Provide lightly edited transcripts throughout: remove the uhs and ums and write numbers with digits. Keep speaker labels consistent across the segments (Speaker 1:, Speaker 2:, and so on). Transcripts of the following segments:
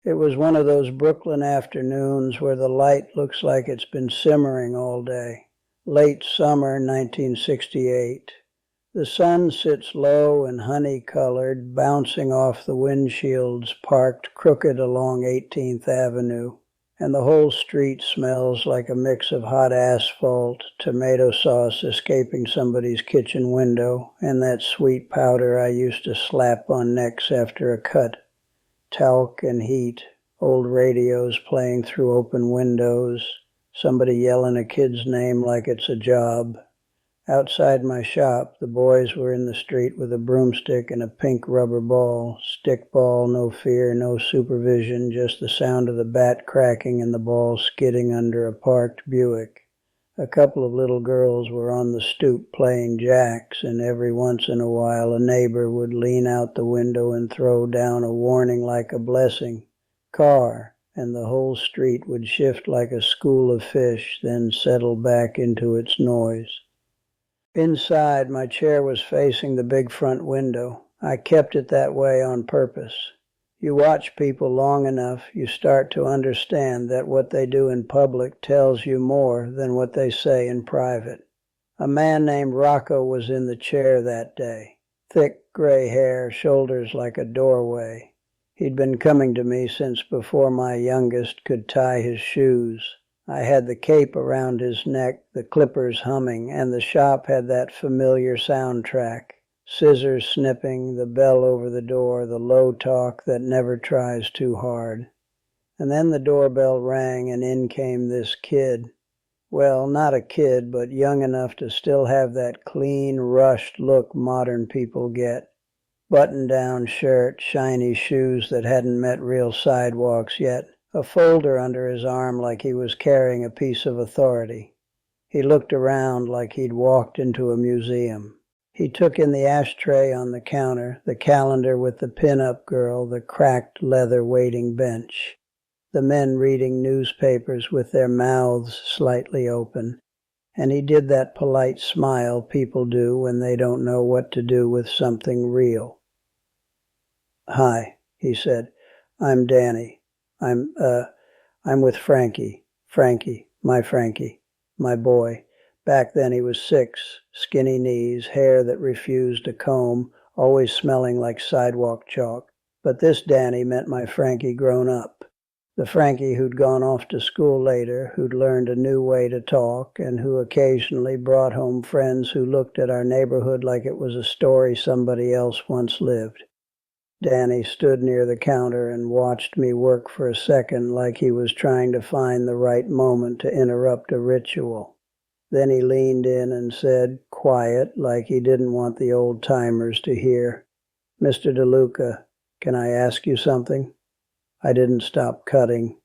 Speaker 1: It was one of those Brooklyn afternoons where the light looks like it's been simmering all day. Late summer 1968. The sun sits low and honey-colored, bouncing off the windshields parked crooked along 18th Avenue, and the whole street smells like a mix of hot asphalt, tomato sauce escaping somebody's kitchen window, and that sweet powder I used to slap on necks after a cut. Talc and heat, old radios playing through open windows, somebody yelling a kid's name like it's a job. Outside my shop, the boys were in the street with a broomstick and a pink rubber ball. Stick ball, no fear, no supervision, just the sound of the bat cracking and the ball skidding under a parked Buick. A couple of little girls were on the stoop playing jacks, and every once in a while a neighbor would lean out the window and throw down a warning like a blessing. Car, and the whole street would shift like a school of fish, then settle back into its noise. Inside, my chair was facing the big front window. I kept it that way on purpose. You watch people long enough, you start to understand that what they do in public tells you more than what they say in private. A man named Rocco was in the chair that day. Thick gray hair, shoulders like a doorway. He'd been coming to me since before my youngest could tie his shoes. I had the cape around his neck, the clippers humming, and the shop had that familiar soundtrack. Scissors snipping, the bell over the door, the low talk that never tries too hard. And then the doorbell rang and in came this kid. Well, not a kid, but young enough to still have that clean, rushed look modern people get. Button-down shirt, shiny shoes that hadn't met real sidewalks yet. A folder under his arm like he was carrying a piece of authority. He looked around like he'd walked into a museum. He took in the ashtray on the counter, the calendar with the pin-up girl, the cracked leather waiting bench, the men reading newspapers with their mouths slightly open, and he did that polite smile people do when they don't know what to do with something real. "Hi," he said. "I'm Danny. I'm with Frankie, my boy. Back then he was 6, skinny knees, hair that refused a comb, always smelling like sidewalk chalk. But this Danny meant my Frankie grown up. The Frankie who'd gone off to school later, who'd learned a new way to talk, and who occasionally brought home friends who looked at our neighborhood like it was a story somebody else once lived. Danny stood near the counter and watched me work for a second like he was trying to find the right moment to interrupt a ritual. Then he leaned in and said, quiet, like he didn't want the old-timers to hear, "Mr. DeLuca, can I ask you something?" I didn't stop cutting.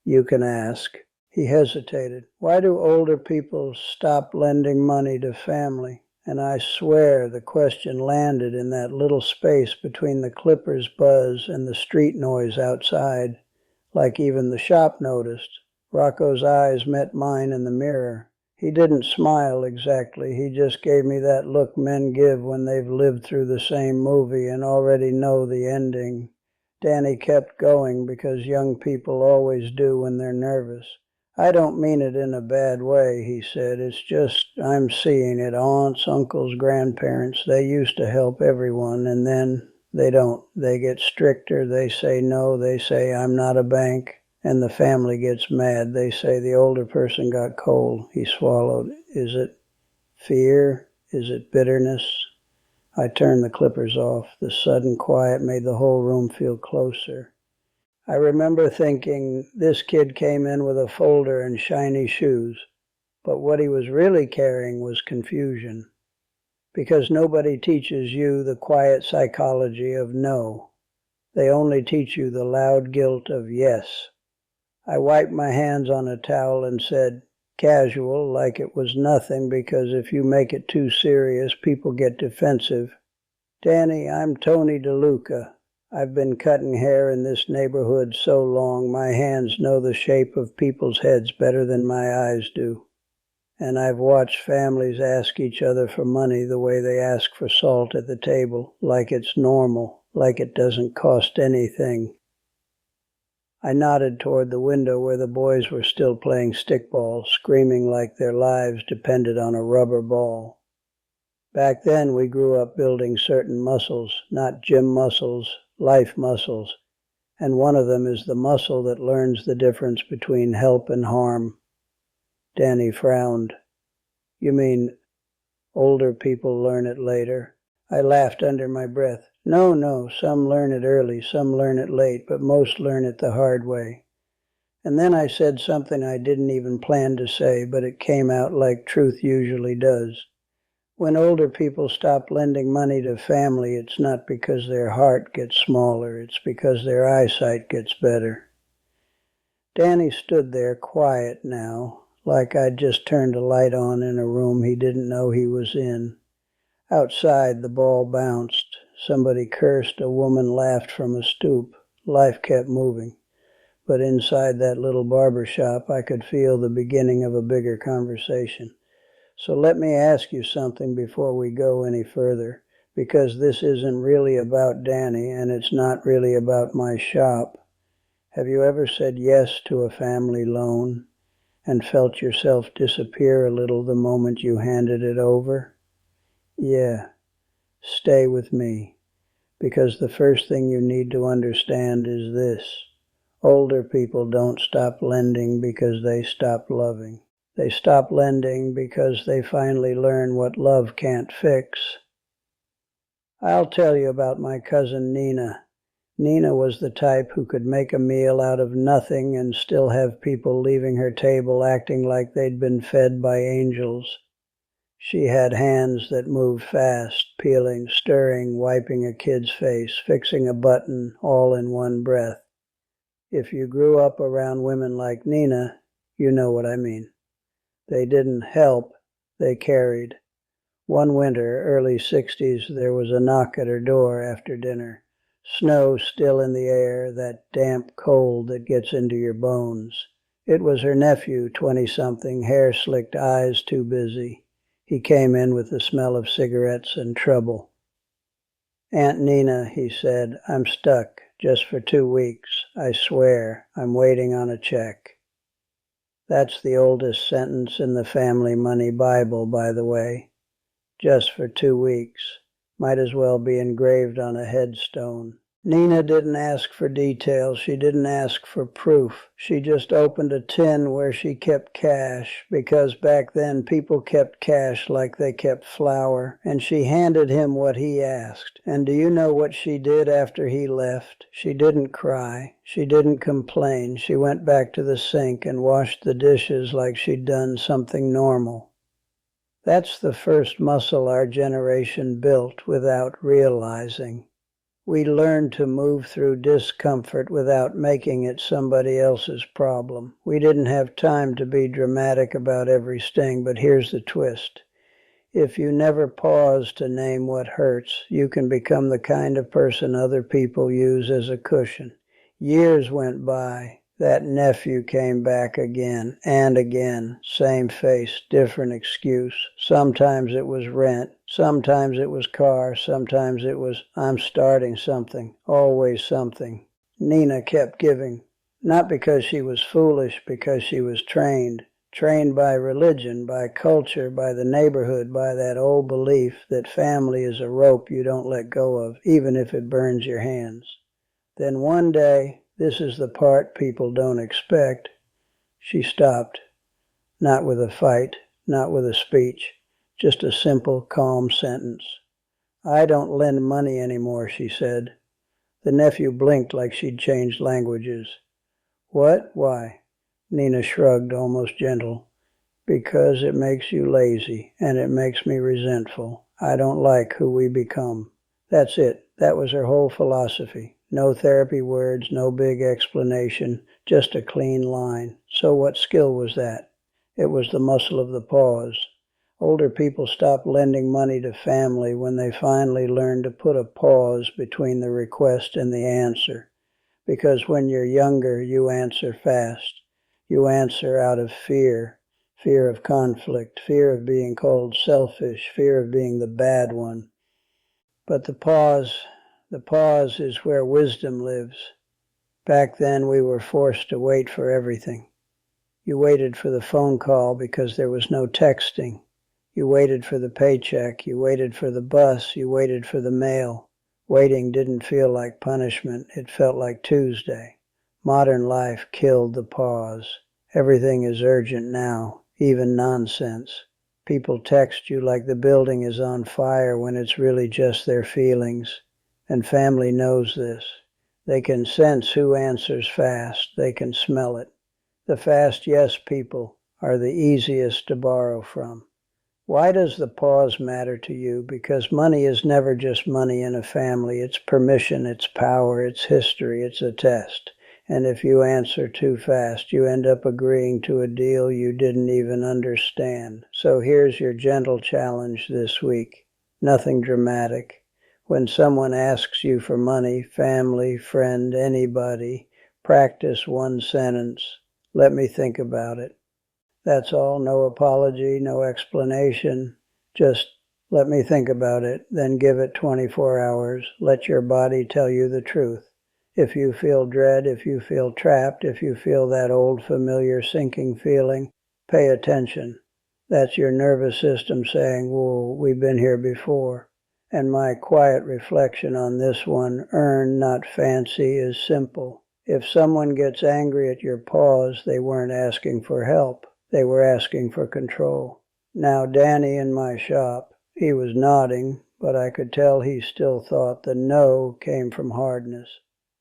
Speaker 1: "You can ask." He hesitated. Why do older people stop lending money to family? And I swear the question landed in that little space between the clippers' buzz and the street noise outside, like even the shop noticed. Rocco's eyes met mine in the mirror. He didn't smile exactly, he just gave me that look men give when they've lived through the same movie and already know the ending. Danny kept going because young people always do when they're nervous. "I don't mean it in a bad way," he said. "It's just I'm seeing it. Aunts, uncles, grandparents, they used to help everyone, and then they don't. They get stricter, they say no, they say I'm not a bank, and the family gets mad. They say the older person got cold." He swallowed. "Is it fear? Is it bitterness?" I turned the clippers off. The sudden quiet made the whole room feel closer. I remember thinking, this kid came in with a folder and shiny shoes, but what he was really carrying was confusion. Because nobody teaches you the quiet psychology of no. They only teach you the loud guilt of yes. I wiped my hands on a towel and said, casual, like it was nothing, because if you make it too serious, people get defensive, "Danny, I'm Tony DeLuca. I've been cutting hair in this neighborhood so long, my hands know the shape of people's heads better than my eyes do. And I've watched families ask each other for money the way they ask for salt at the table, like it's normal, like it doesn't cost anything." I nodded toward the window where the boys were still playing stickball, screaming like their lives depended on a rubber ball. Back then, we grew up building certain muscles, not gym muscles, life muscles, and one of them is the muscle that learns the difference between help and harm. Danny frowned. You mean older people learn it later? I laughed under my breath. No, some learn it early, some learn it late, but most learn it the hard way. And then I said something I didn't even plan to say, but it came out like truth usually does. When older people stop lending money to family, it's not because their heart gets smaller, it's because their eyesight gets better. Danny stood there quiet now, like I'd just turned a light on in a room he didn't know he was in. Outside, the ball bounced. Somebody cursed, a woman laughed from a stoop. Life kept moving. But inside that little barber shop, I could feel the beginning of a bigger conversation. So let me ask you something before we go any further, because this isn't really about Danny, and it's not really about my shop. Have you ever said yes to a family loan and felt yourself disappear a little the moment you handed it over? Yeah, stay with me, because the first thing you need to understand is this. Older people don't stop lending because they stop loving. They stop lending because they finally learn what love can't fix. I'll tell you about my cousin Nina. Nina was the type who could make a meal out of nothing and still have people leaving her table acting like they'd been fed by angels. She had hands that moved fast, peeling, stirring, wiping a kid's face, fixing a button, all in one breath. If you grew up around women like Nina, you know what I mean. They didn't help, they carried. One winter, early 60s, there was a knock at her door after dinner. Snow still in the air, that damp cold that gets into your bones. It was her nephew, 20-something, hair slicked, eyes too busy. He came in with the smell of cigarettes and trouble. Aunt Nina, he said, I'm stuck, just for 2 weeks. I swear, I'm waiting on a check. That's the oldest sentence in the family money Bible, by the way. Just for 2 weeks. Might as well be engraved on a headstone. Nina didn't ask for details. She didn't ask for proof. She just opened a tin where she kept cash, because back then people kept cash like they kept flour, and she handed him what he asked. And do you know what she did after he left? She didn't cry. She didn't complain. She went back to the sink and washed the dishes like she'd done something normal. That's the first muscle our generation built without realizing. We learned to move through discomfort without making it somebody else's problem. We didn't have time to be dramatic about every sting, but here's the twist. If you never pause to name what hurts, you can become the kind of person other people use as a cushion. Years went by. That nephew came back again and again. Same face, different excuse. Sometimes it was rent. Sometimes it was car. Sometimes it was, I'm starting something. Always something. Nina kept giving. Not because she was foolish, because she was trained. Trained by religion, by culture, by the neighborhood, by that old belief that family is a rope you don't let go of, even if it burns your hands. Then one day, this is the part people don't expect, she stopped. Not with a fight, not with a speech, just a simple, calm sentence. I don't lend money anymore, she said. The nephew blinked like she'd changed languages. What? Why? Nina shrugged, almost gentle. Because it makes you lazy, and it makes me resentful. I don't like who we become. That's it. That was her whole philosophy. No therapy words, no big explanation, just a clean line. So what skill was that? It was the muscle of the pause. Older people stop lending money to family when they finally learn to put a pause between the request and the answer. Because when you're younger, you answer fast. You answer out of fear. Fear of conflict, fear of being called selfish, fear of being the bad one. But the pause is where wisdom lives. Back then we were forced to wait for everything. You waited for the phone call because there was no texting. You waited for the paycheck. You waited for the bus. You waited for the mail. Waiting didn't feel like punishment. It felt like Tuesday. Modern life killed the pause. Everything is urgent now, even nonsense. People text you like the building is on fire when it's really just their feelings. And family knows this. They can sense who answers fast. They can smell it. The fast yes people are the easiest to borrow from. Why does the pause matter to you? Because money is never just money in a family. It's permission, it's power, it's history, it's a test. And if you answer too fast, you end up agreeing to a deal you didn't even understand. So here's your gentle challenge this week. Nothing dramatic. When someone asks you for money, family, friend, anybody, practice one sentence. Let me think about it. That's all. No apology, no explanation. Just let me think about it. Then give it 24 hours. Let your body tell you the truth. If you feel dread, if you feel trapped, if you feel that old familiar sinking feeling, pay attention. That's your nervous system saying, whoa, we've been here before. And my quiet reflection on this one, earn, not fancy, is simple. If someone gets angry at your pause, they weren't asking for help. They were asking for control. Now Danny in my shop, he was nodding, but I could tell he still thought the no came from hardness.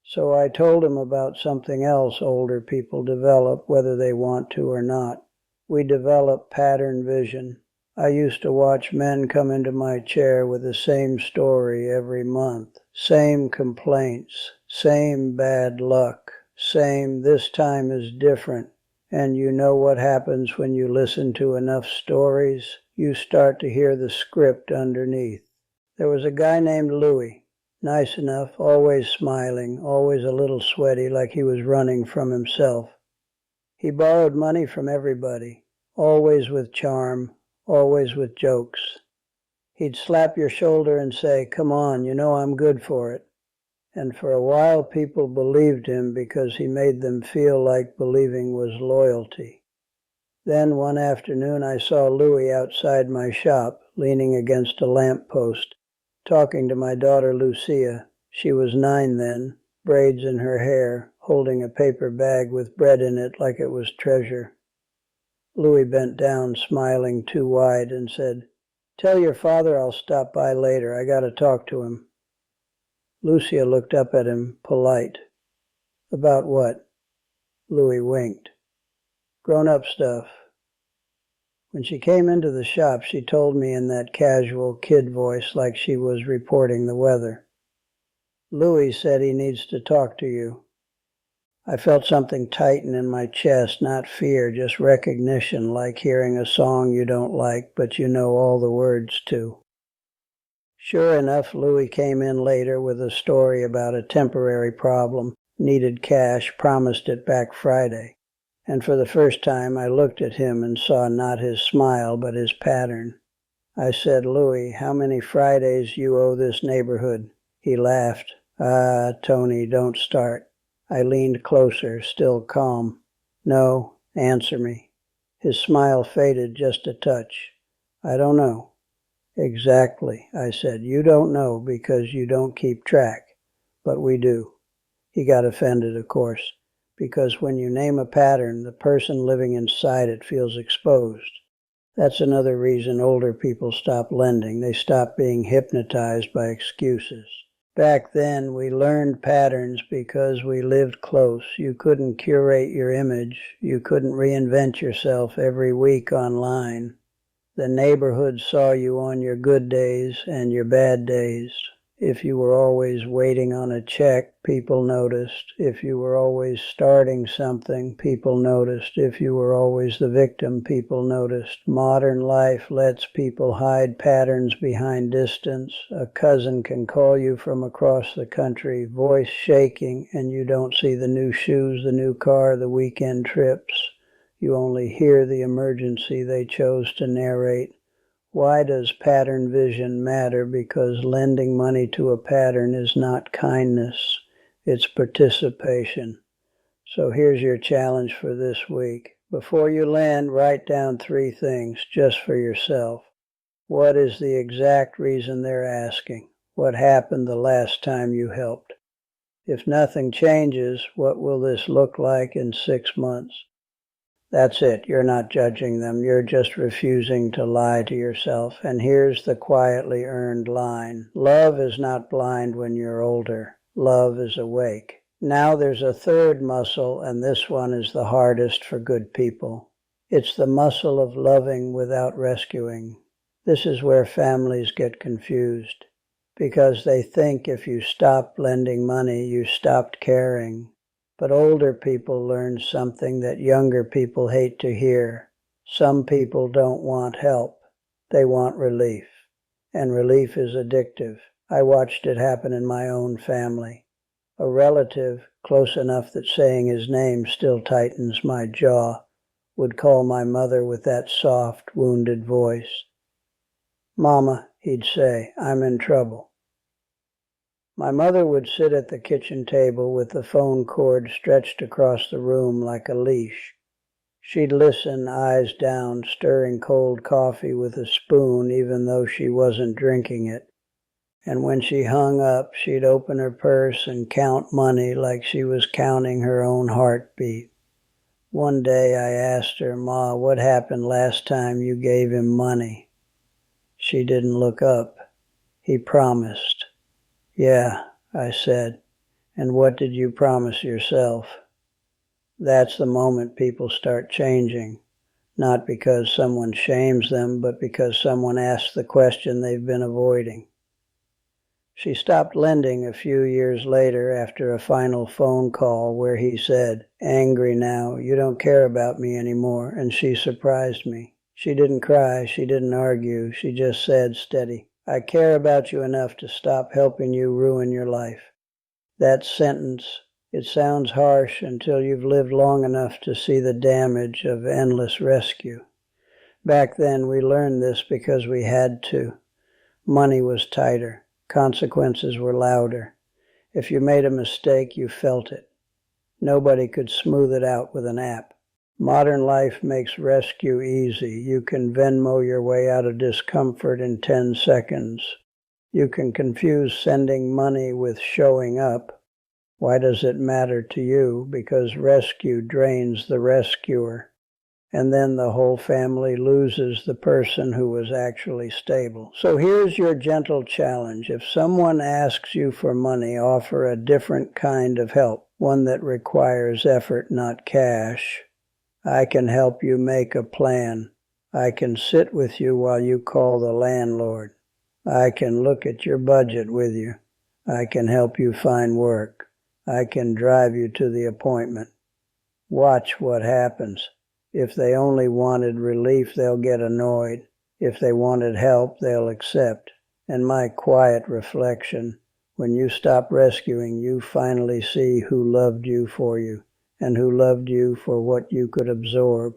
Speaker 1: So I told him about something else older people develop, whether they want to or not. We develop pattern vision. I used to watch men come into my chair with the same story every month. Same complaints, same bad luck, same this time is different. And you know what happens when you listen to enough stories? You start to hear the script underneath. There was a guy named Louis. Nice enough, always smiling, always a little sweaty like he was running from himself. He borrowed money from everybody, always with charm, always with jokes. He'd slap your shoulder and say, "Come on, you know I'm good for it." And for a while people believed him because he made them feel like believing was loyalty. Then one afternoon I saw Louis outside my shop, leaning against a lamp post, talking to my daughter Lucia. She was 9 then, braids in her hair, holding a paper bag with bread in it like it was treasure. Louis bent down, smiling too wide, and said, "Tell your father I'll stop by later. I got to talk to him." Lucia looked up at him, polite. "About what?" Louis winked. "Grown-up stuff." When she came into the shop, she told me in that casual kid voice like she was reporting the weather. "Louis said he needs to talk to you." I felt something tighten in my chest, not fear, just recognition, like hearing a song you don't like, but you know all the words to. Sure enough, Louis came in later with a story about a temporary problem, needed cash, promised it back Friday. And for the first time, I looked at him and saw not his smile, but his pattern. I said, "Louis, how many Fridays you owe this neighborhood?" He laughed. "Ah, Tony, don't start." I leaned closer, still calm. "No, answer me." His smile faded just a touch. "I don't know." "Exactly," I said. "You don't know because you don't keep track. But we do." He got offended, of course, because when you name a pattern, the person living inside it feels exposed. That's another reason older people stop lending. They stop being hypnotized by excuses. Back then, we learned patterns because we lived close. You couldn't curate your image. You couldn't reinvent yourself every week online. The neighborhood saw you on your good days and your bad days. If you were always waiting on a check, people noticed. If you were always starting something, people noticed. If you were always the victim, people noticed. Modern life lets people hide patterns behind distance. A cousin can call you from across the country, voice shaking, and you don't see the new shoes, the new car, the weekend trips. You only hear the emergency they chose to narrate. Why does pattern vision matter? Because lending money to a pattern is not kindness. It's participation. So here's your challenge for this week. Before you land, write down 3 things just for yourself. What is the exact reason they're asking? What happened the last time you helped? If nothing changes, what will this look like in 6 months? That's it. You're not judging them. You're just refusing to lie to yourself. And here's the quietly earned line. Love is not blind when you're older. Love is awake. Now there's a third muscle, and this one is the hardest for good people. It's the muscle of loving without rescuing. This is where families get confused, because they think if you stopped lending money, you stopped caring. But older people learn something that younger people hate to hear. Some people don't want help. They want relief. And relief is addictive. I watched it happen in my own family. A relative, close enough that saying his name still tightens my jaw, would call my mother with that soft, wounded voice. "Mama," he'd say, "I'm in trouble." My mother would sit at the kitchen table with the phone cord stretched across the room like a leash. She'd listen, eyes down, stirring cold coffee with a spoon even though she wasn't drinking it. And when she hung up, she'd open her purse and count money like she was counting her own heartbeat. One day I asked her, "Ma, what happened last time you gave him money?" She didn't look up. "He promised." "Yeah," I said. "And what did you promise yourself?" That's the moment people start changing. Not because someone shames them, but because someone asks the question they've been avoiding. She stopped lending a few years later after a final phone call where he said, "Angry now, you don't care about me anymore," and she surprised me. She didn't cry, she didn't argue, she just said steady, "I care about you enough to stop helping you ruin your life." That sentence, it sounds harsh until you've lived long enough to see the damage of endless rescue. Back then we learned this because we had to. Money was tighter. Consequences were louder. If you made a mistake, you felt it. Nobody could smooth it out with an app. Modern life makes rescue easy. You can Venmo your way out of discomfort in 10 seconds. You can confuse sending money with showing up. Why does it matter to you? Because rescue drains the rescuer. And then the whole family loses the person who was actually stable. So here's your gentle challenge. If someone asks you for money, offer a different kind of help, one that requires effort, not cash. I can help you make a plan. I can sit with you while you call the landlord. I can look at your budget with you. I can help you find work. I can drive you to the appointment. Watch what happens. If they only wanted relief, they'll get annoyed. If they wanted help, they'll accept. And my quiet reflection, when you stop rescuing, you finally see who loved you for you, and who loved you for what you could absorb.